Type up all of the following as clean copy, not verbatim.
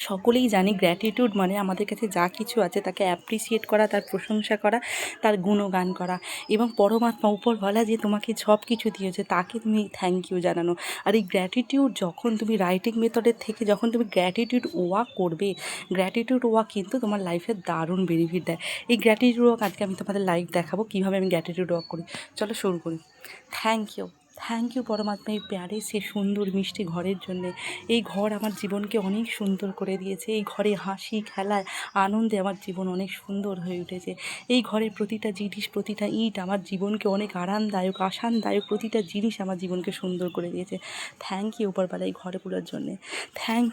সকলেই জানি গ্র্যাটিটিউড মানে আমাদের কাছে যা কিছু আছে তাকে অ্যাপ্রিসিয়েট করা, তার প্রশংসা করা, তার গুণগান করা এবং পরমাত্মা উপরওয়ালা যে তোমাকে সব কিছু দিয়েছে তাকে তুমি থ্যাংক ইউ জানানো। আর এই গ্র্যাটিটিউড যখন তুমি রাইটিং মেথডের থেকে যখন তুমি গ্র্যাটিটিউড ওয়াক করবে, গ্র্যাটিটিউড ওয়াক কিন্তু তোমার লাইফে দারুণ বেনিফিট দেয়। এই গ্র্যাটিটিউড ওয়াক আজকে আমি তোমাদের লাইভ দেখাবো কীভাবে আমি গ্র্যাটিটিউড ওয়াক করি। চলো শুরু করি। থ্যাংক ইউ পরমাত্মা এই প্যারে সে সুন্দর মিষ্টি ঘরের জন্যে। এই ঘর আমার জীবনকে অনেক সুন্দর করে দিয়েছে। এই ঘরে হাসি খেলায় আনন্দে আমার জীবন অনেক সুন্দর হয়ে উঠেছে। এই ঘরের প্রতিটা জিনিস, প্রতিটা ইট আমার জীবনকে অনেক আরামদায়ক, আসানদায়ক, প্রতিটা জিনিস আমার জীবনকে সুন্দর করে দিয়েছে। থ্যাংক ইউ উপরওয়ালা এই ঘরগুলোর জন্যে। থ্যাংক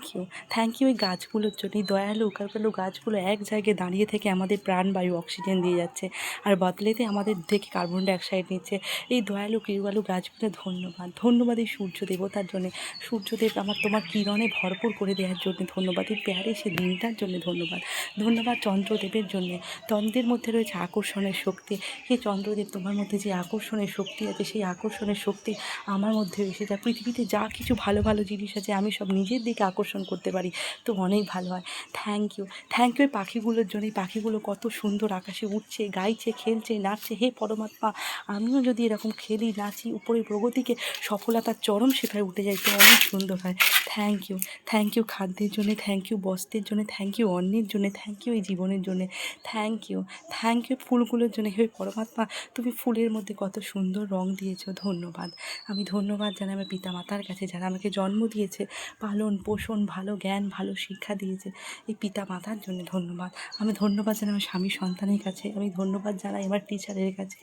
ইউ এই গাছগুলোর জন্য। এই দয়ালু কালু গাছগুলো এক জায়গায় দাঁড়িয়ে থেকে আমাদের প্রাণবায়ু অক্সিজেন দিয়ে যাচ্ছে আর বদলেতে আমাদের থেকে কার্বন ডাইঅক্সাইড নিচ্ছে। এই দয়ালু কৃপালু গাছগুলো ধন্যবাদ এই সূর্য দেবতার জন্যে। সূর্যদেব তোমার কিরণে ভরপুর করে দেওয়ার জন্য ধন্যবাদ। এই প্যারে সে দিনটার জন্য ধন্যবাদ চন্দ্রদেবের জন্যে। চন্দ্রের মধ্যে রয়েছে আকর্ষণের শক্তি। হে চন্দ্রদেব, তোমার মধ্যে যে আকর্ষণের শক্তি আছে সেই আকর্ষণের শক্তি আমার মধ্যে এসে যায়। পৃথিবীতে যা কিছু ভালো ভালো জিনিস আছে আমি সব নিজের দিকে আকর্ষণ করতে পারি, তো অনেক ভালো হয়। থ্যাংক ইউ এই পাখিগুলোর জন্য। এই পাখিগুলো কত সুন্দর আকাশে উঠছে, গাইছে, খেলছে, নাচছে। হে পরমাত্মা, আমিও যদি এরকম খেলি, নাচি, উপরে প্রগতিকে সফলতার চরম শিখরে উঠে যাই তো অনেক সুন্দর হয়। থ্যাংক ইউ খাদ্যের জন্যে, থ্যাংক ইউ বস্ত্রের জন্যে, থ্যাংক ইউ অন্নের জন্যে, থ্যাংক ইউ এই জীবনের জন্যে। থ্যাংক ইউ ফুলগুলোর জন্য। হে পরমাত্মা, তুমি ফুলের মধ্যে কত সুন্দর রং দিয়েছো, ধন্যবাদ। আমি ধন্যবাদ জানাই আমার পিতা মাতার কাছে যারা আমাকে জন্ম দিয়েছে, পালন পোষণ, ভালো জ্ঞান, ভালো শিক্ষা দিয়েছে। এই পিতা মাতার জন্য ধন্যবাদ। আমি ধন্যবাদ জানাই আমার স্বামী সন্তানের কাছে। আমি ধন্যবাদ জানাই আমার টিচারের কাছে।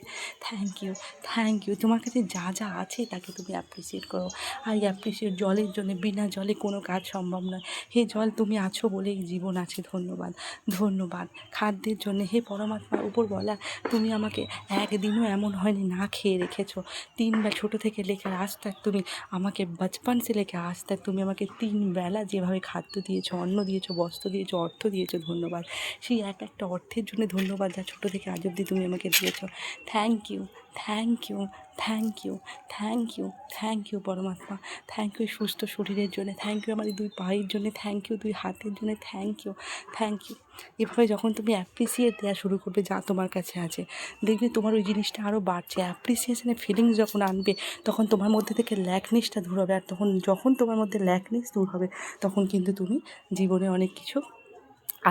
থ্যাংক ইউ তোমার কাছে যা যা আছে তাকে তুমি অ্যাপ্রিসিয়েট করো। আর অ্যাপ্রিসিয়েট জলের জন্য। বিনা জলে কোনো কাজ সম্ভব নয়। হে জল, তুমি আছো বলেই জীবন আছে, ধন্যবাদ। খাদ্যের জন্য। হে পরমাত্মার উপর বলা, তুমি আমাকে একদিনও এমন হয়নি না খেয়ে রেখেছো। 3 বেলা ছোটো থেকে লেখা আজ তক তুমি আমাকে বচপন সে লেখা আজ তক তুমি আমাকে 3 বেলা যেভাবে খাদ্য দিয়েছো, অন্ন দিয়েছো, বস্ত্র দিয়েছো, অর্থ দিয়েছো, ধন্যবাদ। সেই একটা অর্থের জন্য ধন্যবাদ যা ছোটো থেকে আজ অবধি তুমি আমাকে দিয়েছো। Thank you thank you thank you thank you thank you পরমাত্মা। থ্যাংক ইউ সুস্থ শরীরের জন্য। থ্যাংক ইউ আমার এই 2 পায়ের জন্য। থ্যাংক ইউ 2 হাতের জন্য। Thank you. এভাবে যখন তুমি অ্যাপ্রিসিয়েট দেওয়া শুরু করবে যা তোমার কাছে আছে, দেখবে তোমার ওই জিনিসটা আরও বাড়ছে। অ্যাপ্রিসিয়েশনের ফিলিংস যখন আনবে তখন তোমার মধ্যে থেকে ল্যাকনেসটা দূর হবে। আর যখন তোমার মধ্যে ল্যাকনেস দূর হবে তখন কিন্তু তুমি জীবনে অনেক কিছু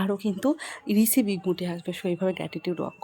আরও কিন্তু রিসিভিং মুডে আসবে। সো এইভাবে গ্র্যাটিটিউড ওয়াক